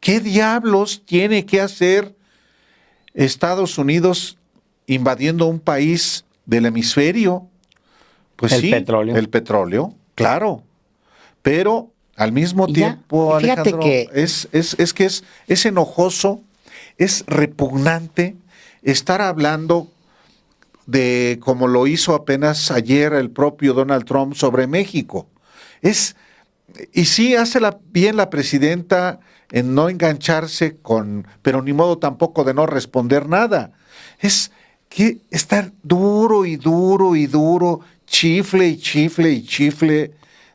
¿qué diablos tiene que hacer Estados Unidos invadiendo un país del hemisferio? Pues El petróleo. el petróleo, claro. Pero al mismo tiempo, fíjate Alejandro, que es enojoso, es repugnante estar hablando de como lo hizo apenas ayer el propio Donald Trump sobre México. Y sí hace bien la presidenta en no engancharse pero ni modo tampoco de no responder nada. Es que estar duro y duro y duro, chifle y chifle y chifle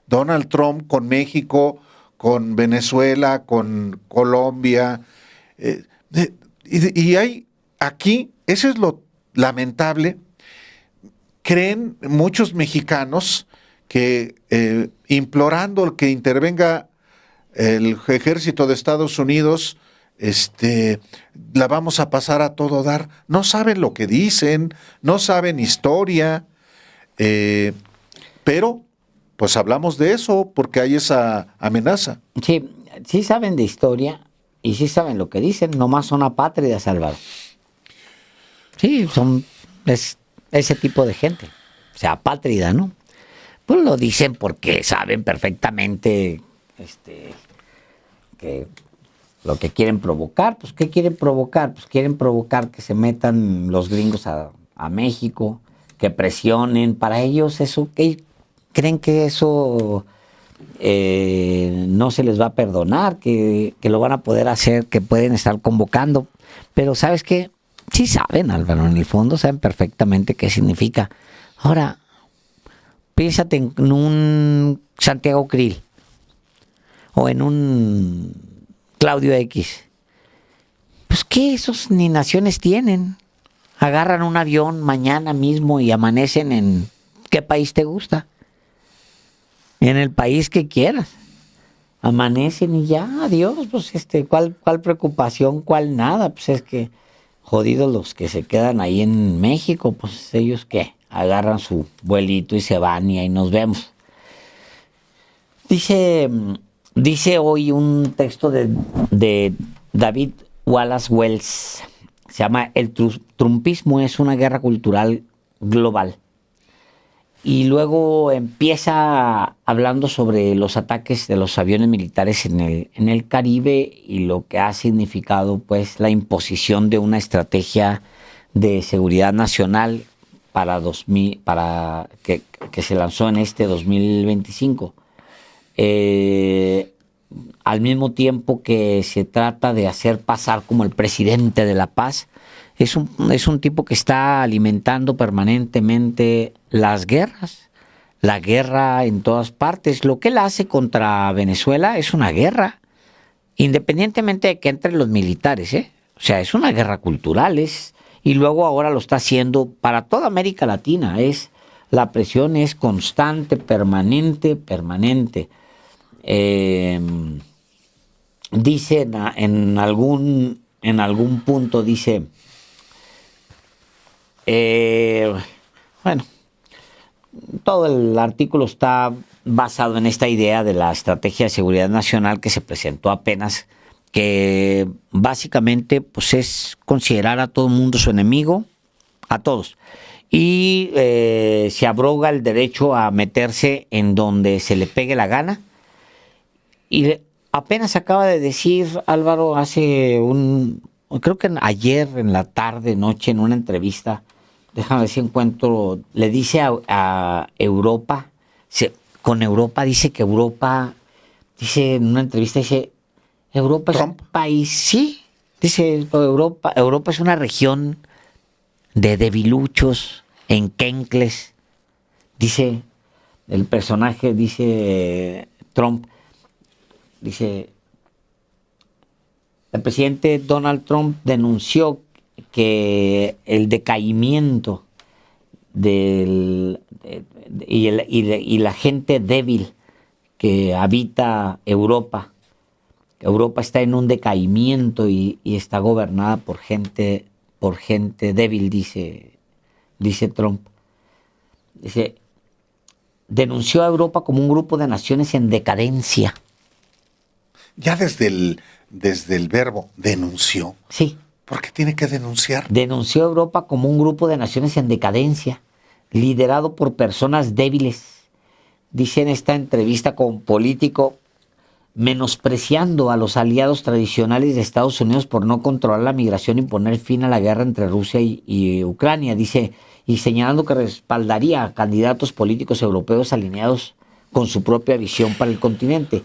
Donald Trump con México, con Venezuela, con Colombia. eh, y hay aquí, eso es lo lamentable, creen muchos mexicanos que implorando que intervenga el ejército de Estados Unidos, la vamos a pasar a todo dar. No saben lo que dicen, no saben historia, pero pues hablamos de eso porque hay esa amenaza. sí, sí saben de historia y sí saben lo que dicen, nomás son apátridas, Álvaro. Sí, es ese tipo de gente, o sea, apátrida, ¿no? Pues lo dicen porque saben perfectamente que lo que quieren provocar. Pues ¿qué quieren provocar? Pues quieren provocar que se metan los gringos a México, que presionen. Para ellos eso, que creen que eso no se les va a perdonar, que lo van a poder hacer, que pueden estar convocando. Pero ¿sabes qué? Sí saben, Álvaro, en el fondo saben perfectamente qué significa. Ahora, piénsate en un Santiago Krill o en un Claudio X. Pues que esos ni naciones tienen. Agarran un avión mañana mismo y amanecen en ¿qué país te gusta? En el país que quieras. Amanecen y ya, adiós, pues ¿cuál preocupación, cuál nada? Pues es que jodidos los que se quedan ahí en México, pues ellos qué, agarran su vuelito y se van y ahí nos vemos. Dice hoy un texto de David Wallace Wells, se llama El trumpismo es una guerra cultural global. Y luego empieza hablando sobre los ataques de los aviones militares en el Caribe y lo que ha significado pues la imposición de una estrategia de seguridad nacional para que se lanzó en 2025. Al mismo tiempo que se trata de hacer pasar como el presidente de la paz, es un tipo que está alimentando permanentemente las guerras, la guerra en todas partes. Lo que él hace contra Venezuela es una guerra, independientemente de que entren los militares, ¿eh? O sea, es una guerra cultural, y luego ahora lo está haciendo para toda América Latina. La presión es constante, permanente. Dice en algún punto, dice, bueno, todo el artículo está basado en esta idea de la estrategia de seguridad nacional que se presentó apenas, que básicamente pues es considerar a todo el mundo su enemigo, a todos, y se abroga el derecho a meterse en donde se le pegue la gana. Y apenas acaba de decir Álvaro creo que ayer en la tarde, noche, en una entrevista, déjame ver si encuentro, le dice a Europa, con Europa dice que Europa, dice en una entrevista, dice, Europa es un país, sí, dice Europa es una región de debiluchos, enquencles, dice el personaje, dice Trump, dice, el presidente Donald Trump denunció que el decaimiento y la gente débil que habita Europa está en un decaimiento y está gobernada por gente débil, dice Trump. Dice, denunció a Europa como un grupo de naciones en decadencia. Ya desde desde el verbo denunció. Sí. ¿Por qué tiene que denunciar? Denunció a Europa como un grupo de naciones en decadencia, liderado por personas débiles. Dice en esta entrevista con Político, menospreciando a los aliados tradicionales de Estados Unidos por no controlar la migración y poner fin a la guerra entre Rusia y Ucrania, dice, y señalando que respaldaría a candidatos políticos europeos alineados con su propia visión para el continente.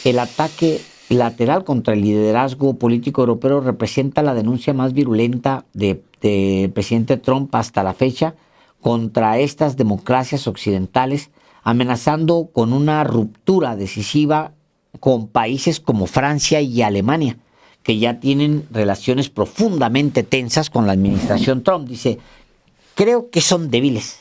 El ataque lateral contra el liderazgo político europeo representa la denuncia más virulenta de presidente Trump hasta la fecha contra estas democracias occidentales, amenazando con una ruptura decisiva con países como Francia y Alemania, que ya tienen relaciones profundamente tensas con la administración Trump. Dice, creo que son débiles,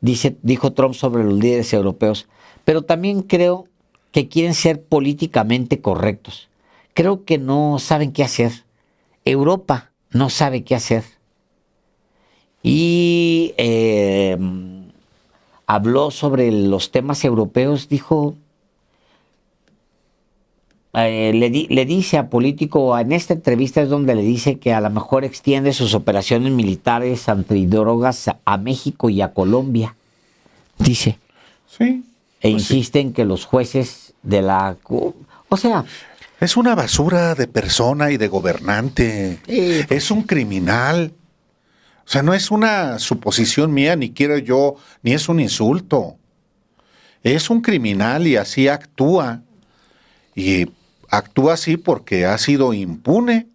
dijo Trump sobre los líderes europeos, pero también creo que quieren ser políticamente correctos. Creo que no saben qué hacer. Europa no sabe qué hacer. Y habló sobre los temas europeos, dijo, le dice a Político, en esta entrevista es donde le dice que a lo mejor extiende sus operaciones militares antidrogas a México y a Colombia, dice. Sí. E insiste en que los jueces de la... O sea... Es una basura de persona y de gobernante. Es un criminal. O sea, no es una suposición mía, ni quiero yo, ni es un insulto. Es un criminal y así actúa. Y actúa así porque ha sido impune.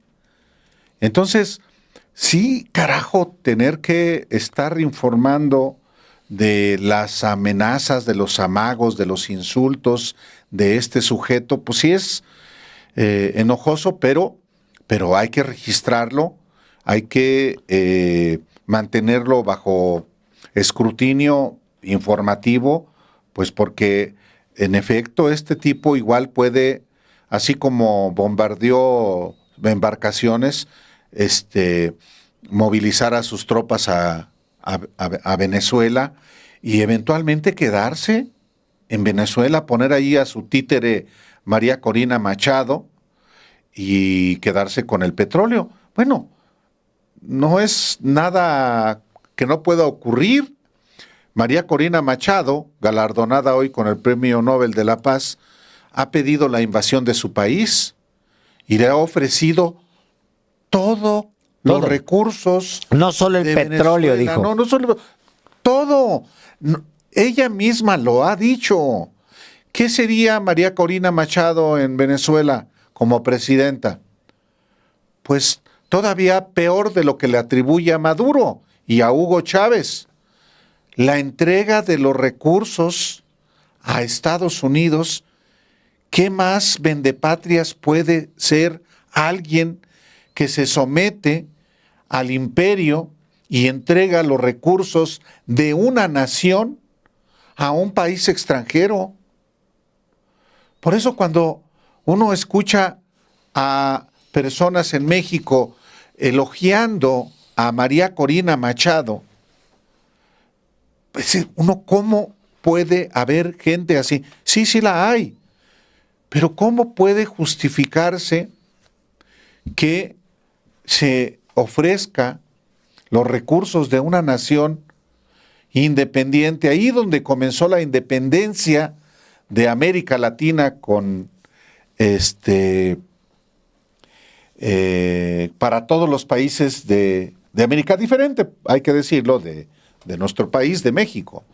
Entonces, sí, carajo, tener que estar informando de las amenazas, de los amagos, de los insultos de este sujeto, pues sí es enojoso, pero hay que registrarlo, hay que mantenerlo bajo escrutinio informativo, pues porque en efecto este tipo igual puede, así como bombardeó embarcaciones, movilizar a sus tropas a Venezuela y eventualmente quedarse en Venezuela, poner ahí a su títere María Corina Machado y quedarse con el petróleo. Bueno, no es nada que no pueda ocurrir. María Corina Machado, galardonada hoy con el Premio Nobel de la Paz, ha pedido la invasión de su país y le ha ofrecido todos los recursos. No solo el petróleo, Venezuela. dijo. No solo todo. No, ella misma lo ha dicho. ¿Qué sería María Corina Machado en Venezuela como presidenta? Pues todavía peor de lo que le atribuye a Maduro y a Hugo Chávez. La entrega de los recursos a Estados Unidos. ¿Qué más vendepatrias puede ser alguien que se somete al imperio y entrega los recursos de una nación a un país extranjero? Por eso cuando uno escucha a personas en México elogiando a María Corina Machado, pues uno, ¿cómo puede haber gente así? Sí, sí la hay, pero ¿cómo puede justificarse que se ofrezca los recursos de una nación independiente, ahí donde comenzó la independencia de América Latina con para todos los países de América, diferente, hay que decirlo, de nuestro país, de México?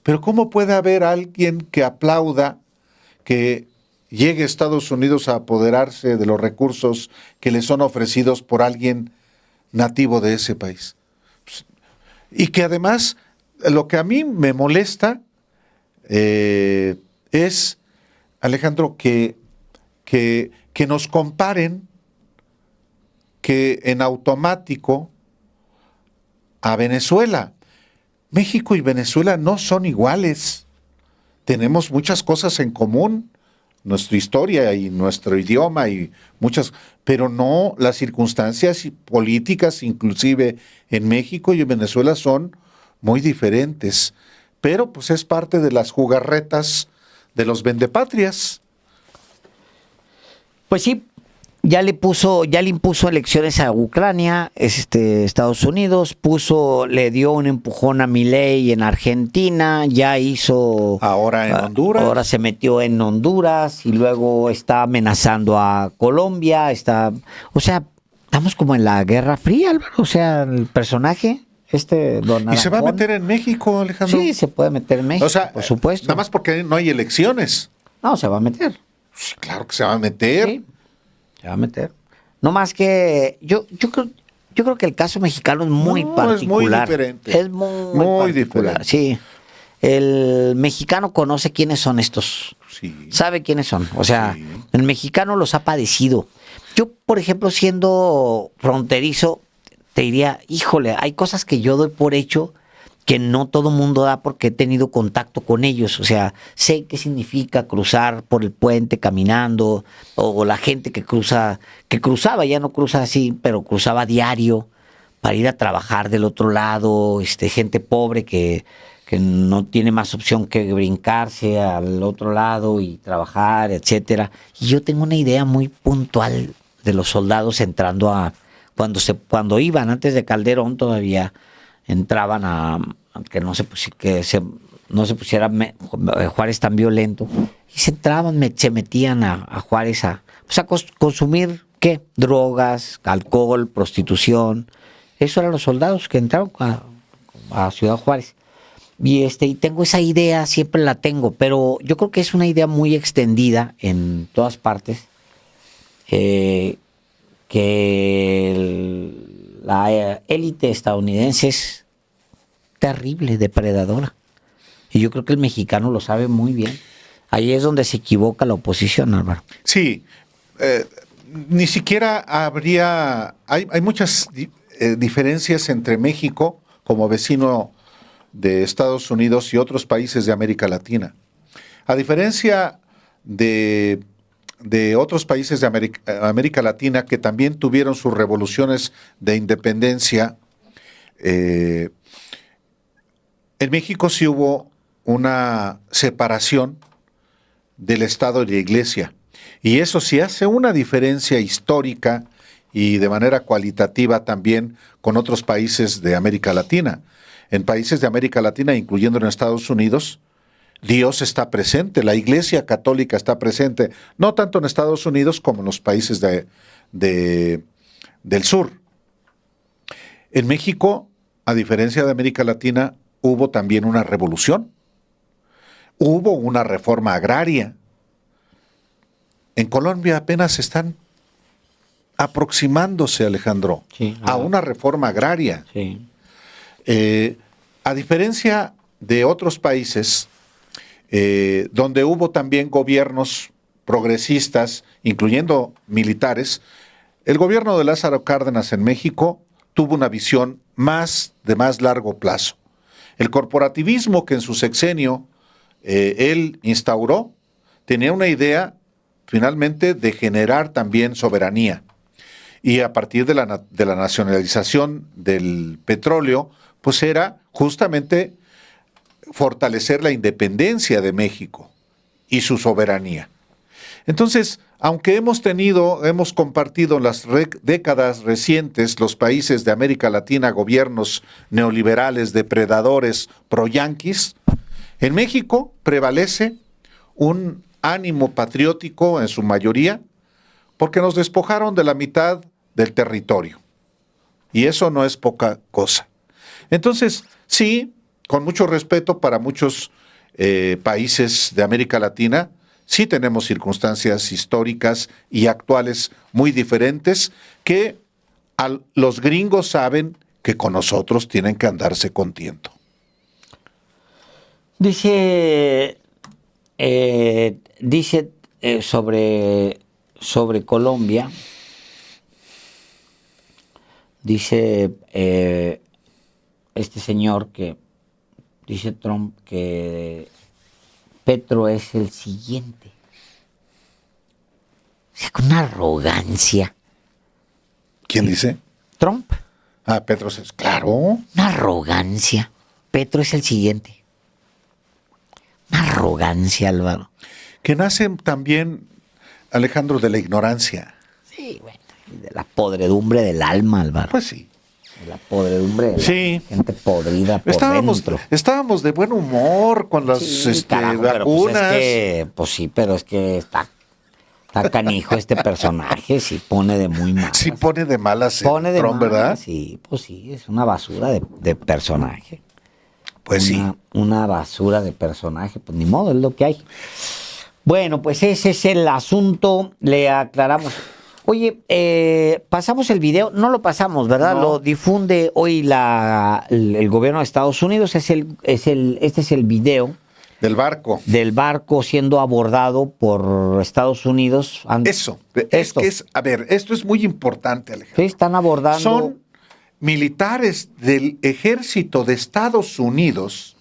Pero ¿cómo puede haber alguien que aplauda que llegue a Estados Unidos a apoderarse de los recursos que le son ofrecidos por alguien nativo de ese país? Y que además, lo que a mí me molesta es, Alejandro, que nos comparen que en automático a Venezuela. México y Venezuela no son iguales. Tenemos muchas cosas en común, nuestra historia y nuestro idioma y muchas, pero no las circunstancias políticas, inclusive en México y en Venezuela, son muy diferentes. Pero pues es parte de las jugarretas de los vendepatrias. Pues sí, ya le impuso elecciones a Ucrania, Estados Unidos, le dio un empujón a Milei en Argentina, ya hizo Ahora en Honduras. Ahora se metió en Honduras y luego está amenazando a Colombia, o sea, estamos como en la Guerra Fría, Álvaro, o sea, el personaje Don ¿Y se va a Arajón. meter en México, Alejandro? Sí, se puede meter en México, O sea, por supuesto. nada más porque no hay elecciones. No, se va a meter. Sí, claro que se va a meter. Sí, se va a meter. No más que yo creo que el caso mexicano es muy particular. Es muy diferente. Es muy particular. diferente. Sí. El mexicano conoce quiénes son estos. Sí. Sabe quiénes son. O sea, Sí. el mexicano los ha padecido. Yo, por ejemplo, siendo fronterizo, te diría, híjole, hay cosas que yo doy por hecho que no todo mundo da porque he tenido contacto con ellos. O sea, sé qué significa cruzar por el puente caminando, o la gente que cruzaba, ya no cruza así, pero cruzaba diario para ir a trabajar del otro lado, gente pobre que no tiene más opción que brincarse al otro lado y trabajar, etcétera. Y yo tengo una idea muy puntual de los soldados entrando cuando iban antes de Calderón todavía entraban que no se pusiera Juárez tan violento, y se metían a Juárez a consumir ¿qué? Drogas, alcohol, prostitución. Eso eran los soldados que entraban a Ciudad Juárez. Y tengo esa idea, siempre la tengo, pero yo creo que es una idea muy extendida en todas partes, que la élite estadounidense es terrible, depredadora. Y yo creo que el mexicano lo sabe muy bien. Ahí es donde se equivoca la oposición, Álvaro. Sí, ni siquiera habría... Hay muchas diferencias entre México como vecino de Estados Unidos y otros países de América Latina. A diferencia de otros países de América Latina que también tuvieron sus revoluciones de independencia, en México sí hubo una separación del Estado y la Iglesia. Y eso sí hace una diferencia histórica y de manera cualitativa también con otros países de América Latina. En países de América Latina, incluyendo en Estados Unidos, Dios está presente, la Iglesia Católica está presente, no tanto en Estados Unidos como en los países del sur. En México, a diferencia de América Latina, hubo también una revolución, hubo una reforma agraria. En Colombia apenas están aproximándose, Alejandro, Sí, a una reforma agraria. Sí. A diferencia de otros países, donde hubo también gobiernos progresistas, incluyendo militares, el gobierno de Lázaro Cárdenas en México tuvo una visión de más largo plazo. El corporativismo que en su sexenio él instauró tenía una idea finalmente de generar también soberanía. Y a partir de la nacionalización del petróleo, pues era justamente fortalecer la independencia de México y su soberanía. Entonces, aunque hemos compartido en las décadas recientes los países de América Latina gobiernos neoliberales, depredadores, pro-yanquis, en México prevalece un ánimo patriótico en su mayoría, porque nos despojaron de la mitad del territorio. Y eso no es poca cosa. Entonces, sí, con mucho respeto para muchos países de América Latina, sí tenemos circunstancias históricas y actuales muy diferentes que los gringos saben que con nosotros tienen que andarse contento. Dice sobre Colombia, dice este señor que dice Trump que Petro es el siguiente. O sea, con una arrogancia. ¿Quién dice? Trump. Ah, Petro es claro. Una arrogancia. Petro es el siguiente. Una arrogancia, Álvaro. Que nace también, Alejandro, de la ignorancia. Sí, bueno, y de la podredumbre del alma, Álvaro. Pues sí. De la podredumbre de la gente podrida por dentro. Estábamos de buen humor con las Carajo, vacunas. pero pues es que, pues sí, pero es que está canijo este personaje, sí pone de muy malas. Sí pone de malas Pone de Trump, malas, ¿verdad? Sí, pues sí, es una basura de personaje. Pues sí. Una basura de personaje, pues ni modo, es lo que hay. Bueno, pues ese es el asunto, le aclaramos. Oye, pasamos el video, no lo pasamos, ¿verdad? No. Lo difunde hoy el gobierno de Estados Unidos, este es el video Del barco. del barco siendo abordado por Estados Unidos. Eso. A ver, esto es muy importante, Alejandro. Sí, están abordando. Son militares del ejército de Estados Unidos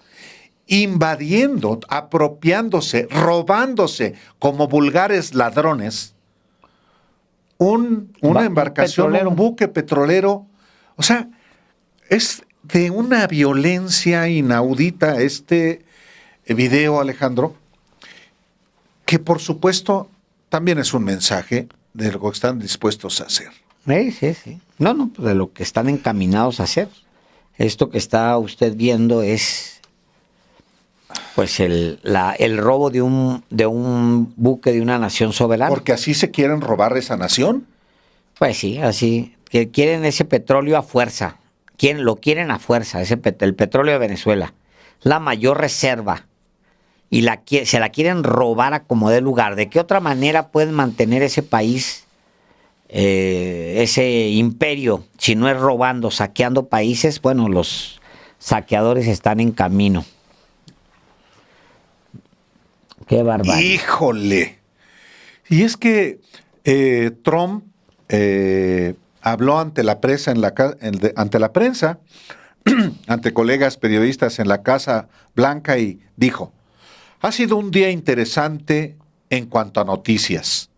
invadiendo, apropiándose, robándose como vulgares ladrones una embarcación, un buque petrolero. O sea, es de una violencia inaudita este video, Alejandro, que por supuesto también es un mensaje de lo que están dispuestos a hacer. Sí. No, pues de lo que están encaminados a hacer. Esto que está usted viendo es pues el robo de un buque de una nación soberana. Porque así se quieren robar esa nación. Pues sí, así. Que quieren ese petróleo a fuerza. Lo quieren a fuerza, el petróleo de Venezuela. La mayor reserva. Y se la quieren robar a como dé lugar. ¿De qué otra manera pueden mantener ese país, ese imperio, si no es robando, saqueando países? Bueno, los saqueadores están en camino. Qué barbaridad. ¡Híjole! Y es que Trump habló ante la prensa, ante colegas periodistas en la Casa Blanca y dijo: ha sido un día interesante en cuanto a noticias.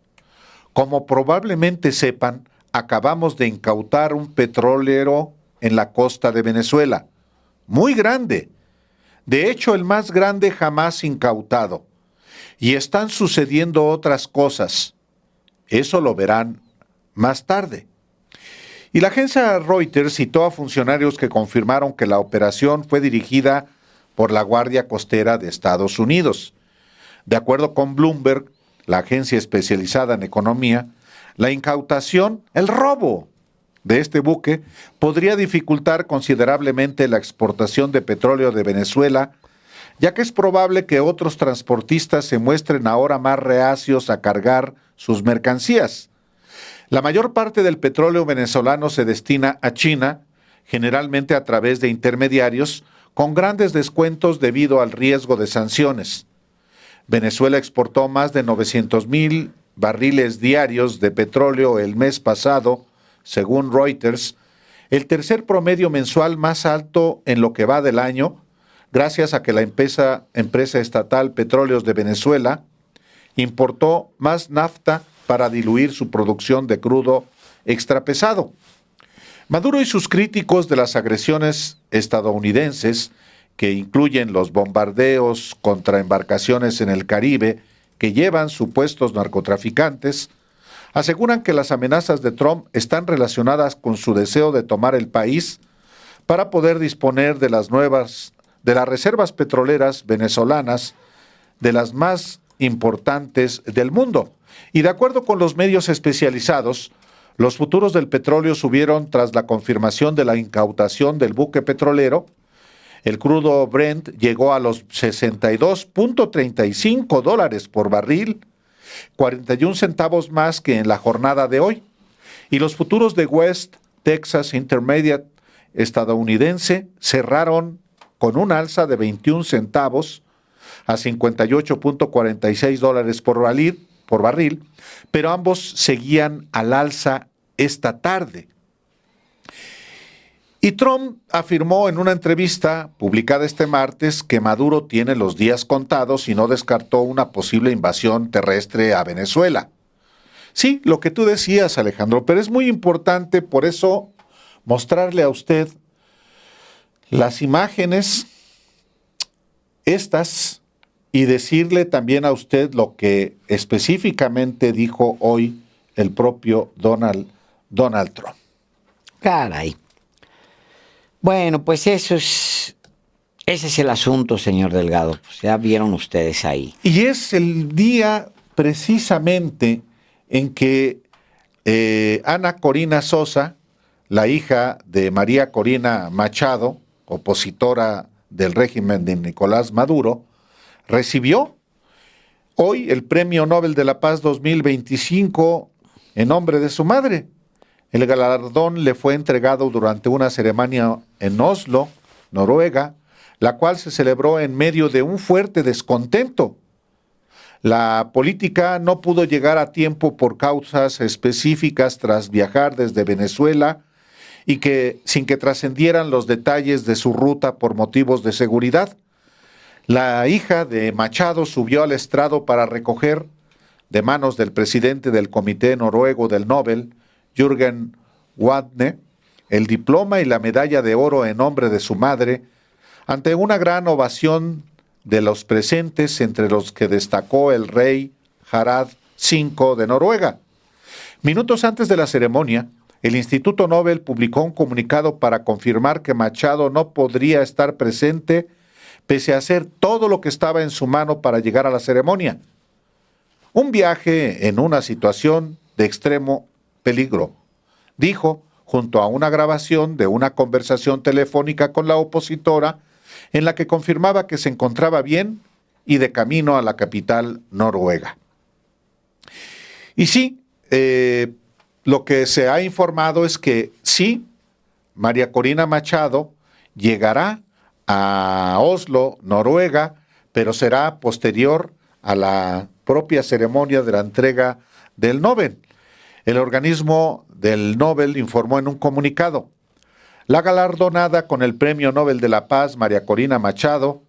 Como probablemente sepan, acabamos de incautar un petrolero en la costa de Venezuela. Muy grande. De hecho, el más grande jamás incautado. Y están sucediendo otras cosas. Eso lo verán más tarde. Y la agencia Reuters citó a funcionarios que confirmaron que la operación fue dirigida por la Guardia Costera de Estados Unidos. De acuerdo con Bloomberg, la agencia especializada en economía, la incautación, el robo de este buque, podría dificultar considerablemente la exportación de petróleo de Venezuela, ya que es probable que otros transportistas se muestren ahora más reacios a cargar sus mercancías. La mayor parte del petróleo venezolano se destina a China, generalmente a través de intermediarios, con grandes descuentos debido al riesgo de sanciones. Venezuela exportó más de 900,000 barriles diarios de petróleo el mes pasado, según Reuters, el tercer promedio mensual más alto en lo que va del año, gracias a que la empresa estatal Petróleos de Venezuela importó más nafta para diluir su producción de crudo extrapesado. Maduro y sus críticos de las agresiones estadounidenses, que incluyen los bombardeos contra embarcaciones en el Caribe que llevan supuestos narcotraficantes, aseguran que las amenazas de Trump están relacionadas con su deseo de tomar el país para poder disponer de las reservas petroleras venezolanas, de las más importantes del mundo. Y de acuerdo con los medios especializados, los futuros del petróleo subieron tras la confirmación de la incautación del buque petrolero. El crudo Brent llegó a los $62.35 por barril, 41 centavos más que en la jornada de hoy. Y los futuros de West Texas Intermediate estadounidense cerraron con un alza de 21 centavos a $58.46 por barril, pero ambos seguían al alza esta tarde. Y Trump afirmó en una entrevista publicada este martes que Maduro tiene los días contados y no descartó una posible invasión terrestre a Venezuela. Sí, lo que tú decías, Alejandro, pero es muy importante por eso mostrarle a usted las imágenes estas y decirle también a usted lo que específicamente dijo hoy el propio Donald Trump. Caray. Bueno, pues ese es el asunto, señor Delgado. Pues ya vieron ustedes ahí. Y es el día precisamente en que Ana Corina Sosa, la hija de María Corina Machado, opositora del régimen de Nicolás Maduro, recibió hoy el Premio Nobel de la Paz 2025 en nombre de su madre. El galardón le fue entregado durante una ceremonia en Oslo, Noruega, la cual se celebró en medio de un fuerte descontento. La política no pudo llegar a tiempo por causas específicas tras viajar desde Venezuela y sin que trascendieran los detalles de su ruta por motivos de seguridad. La hija de Machado subió al estrado para recoger, de manos del presidente del Comité Noruego del Nobel, Jürgen Wadne, el diploma y la medalla de oro en nombre de su madre, ante una gran ovación de los presentes, entre los que destacó el rey Harald V de Noruega. Minutos antes de la ceremonia, el Instituto Nobel publicó un comunicado para confirmar que Machado no podría estar presente pese a hacer todo lo que estaba en su mano para llegar a la ceremonia. Un viaje en una situación de extremo peligro, dijo, junto a una grabación de una conversación telefónica con la opositora en la que confirmaba que se encontraba bien y de camino a la capital noruega. Y sí, lo que se ha informado es que sí, María Corina Machado llegará a Oslo, Noruega, pero será posterior a la propia ceremonia de la entrega del Nobel. El organismo del Nobel informó en un comunicado: la galardonada con el Premio Nobel de la Paz, María Corina Machado,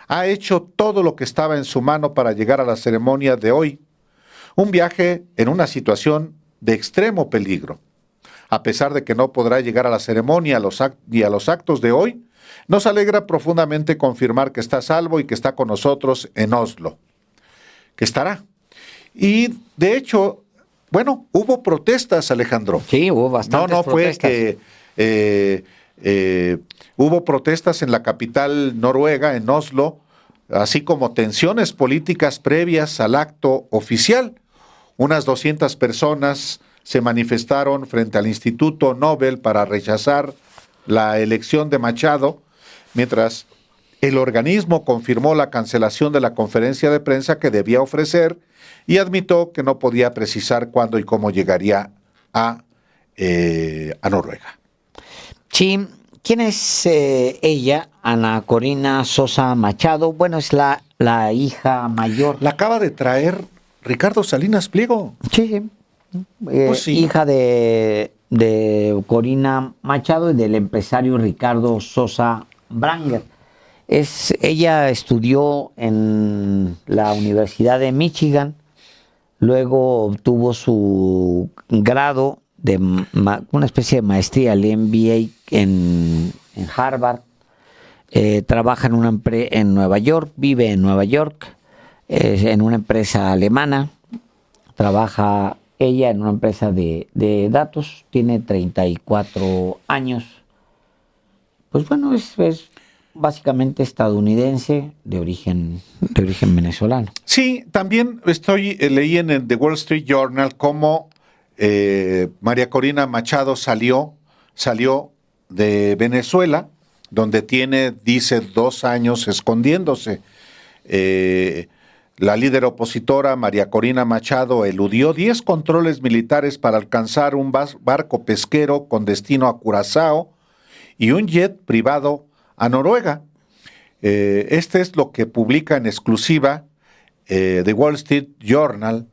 ha hecho todo lo que estaba en su mano para llegar a la ceremonia de hoy, un viaje en una situación de extremo peligro. A pesar de que no podrá llegar a la ceremonia y a los actos de hoy, nos alegra profundamente confirmar que está a salvo y que está con nosotros en Oslo, que estará. Y de hecho, bueno, hubo protestas, Alejandro. Sí, hubo bastantes protestas. Fue que hubo protestas en la capital noruega, en Oslo, así como tensiones políticas previas al acto oficial. Unas 200 personas se manifestaron frente al Instituto Nobel para rechazar la elección de Machado, mientras el organismo confirmó la cancelación de la conferencia de prensa que debía ofrecer y admitió que no podía precisar cuándo y cómo llegaría a Noruega. Sí, ¿quién es ella? Ana Corina Sosa Machado. Bueno, es la hija mayor. La acaba de traer Ricardo Salinas Pliego. Sí. Pues sí. Hija de Corina Machado y del empresario Ricardo Sosa Branger. Ella estudió en la Universidad de Michigan, luego obtuvo su grado de una especie de maestría, el MBA en Harvard. Trabaja en Nueva York, vive en Nueva York, en una empresa alemana. Trabaja ella en una empresa de datos, tiene 34 años. Pues bueno, es básicamente estadounidense de origen venezolano. Sí, también leí en el The Wall Street Journal cómo María Corina Machado salió de Venezuela, donde dice 2 años escondiéndose. La líder opositora María Corina Machado eludió 10 controles militares para alcanzar un barco pesquero con destino a Curazao y un jet privado a Noruega. Este es lo que publica en exclusiva The Wall Street Journal,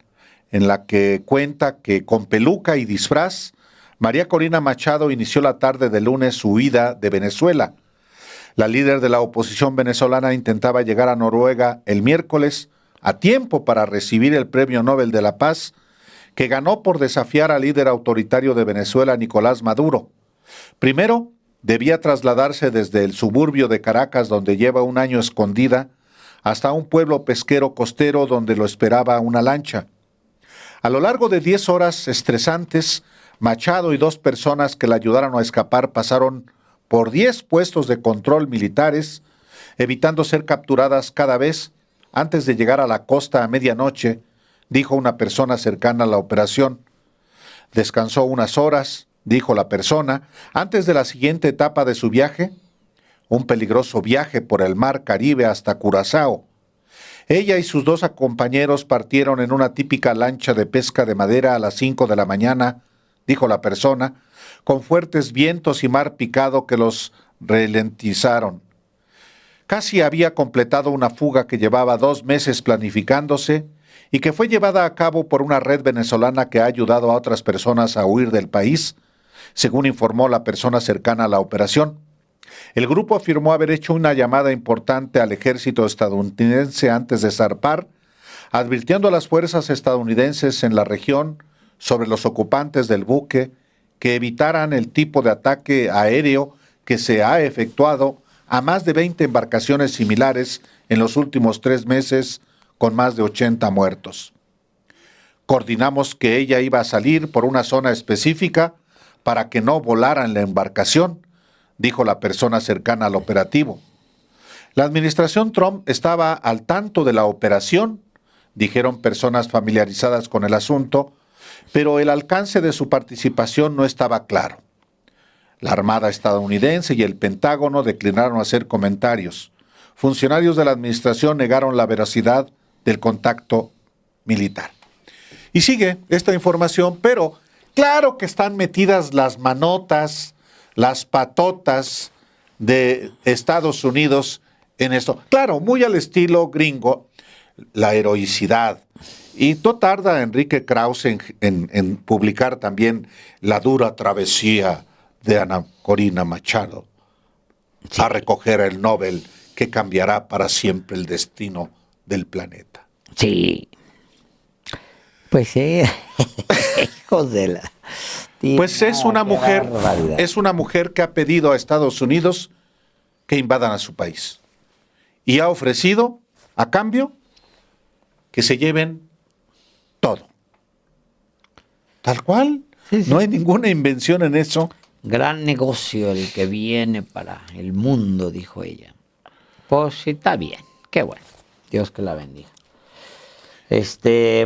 en la que cuenta que con peluca y disfraz, María Corina Machado inició la tarde de lunes su huida de Venezuela. La líder de la oposición venezolana intentaba llegar a Noruega el miércoles a tiempo para recibir el Premio Nobel de la Paz, que ganó por desafiar al líder autoritario de Venezuela, Nicolás Maduro. Primero, debía trasladarse desde el suburbio de Caracas, donde lleva 1 año escondida, hasta un pueblo pesquero costero donde lo esperaba una lancha. A lo largo de 10 horas estresantes, Machado y 2 personas que la ayudaron a escapar pasaron por 10 puestos de control militares, evitando ser capturadas cada vez antes de llegar a la costa a medianoche, dijo una persona cercana a la operación. Descansó unas horas, dijo la persona, antes de la siguiente etapa de su viaje, un peligroso viaje por el mar Caribe hasta Curazao. Ella y sus 2 compañeros partieron en una típica lancha de pesca de madera a las 5 de la mañana, dijo la persona, con fuertes vientos y mar picado que los ralentizaron. Casi había completado una fuga que llevaba 2 meses planificándose y que fue llevada a cabo por una red venezolana que ha ayudado a otras personas a huir del país, según informó la persona cercana a la operación. El grupo afirmó haber hecho una llamada importante al ejército estadounidense antes de zarpar, advirtiendo a las fuerzas estadounidenses en la región sobre los ocupantes del buque que evitaran el tipo de ataque aéreo que se ha efectuado a más de 20 embarcaciones similares en los últimos 3 meses, con más de 80 muertos. Coordinamos que ella iba a salir por una zona específica para que no volara en la embarcación, dijo la persona cercana al operativo. La administración Trump estaba al tanto de la operación, dijeron personas familiarizadas con el asunto, pero el alcance de su participación no estaba claro. La Armada estadounidense y el Pentágono declinaron hacer comentarios. Funcionarios de la administración negaron la veracidad del contacto militar. Y sigue esta información, pero claro que están metidas las manotas, las patotas de Estados Unidos en esto. Claro, muy al estilo gringo, la heroicidad. Y no tarda Enrique Krauss en publicar también La dura travesía de Ana Corina Machado, sí, a recoger el Nobel que cambiará para siempre el destino del planeta. Sí. Pues sí. Hijos de la... Pues es una mujer que ha pedido a Estados Unidos que invadan a su país. Y ha ofrecido, a cambio, que se lleven todo. Tal cual. Sí, sí. No hay ninguna invención en eso. Gran negocio el que viene para el mundo, dijo ella. Pues sí, está bien. Qué bueno. Dios que la bendiga.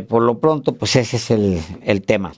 Por lo pronto, pues ese es el tema.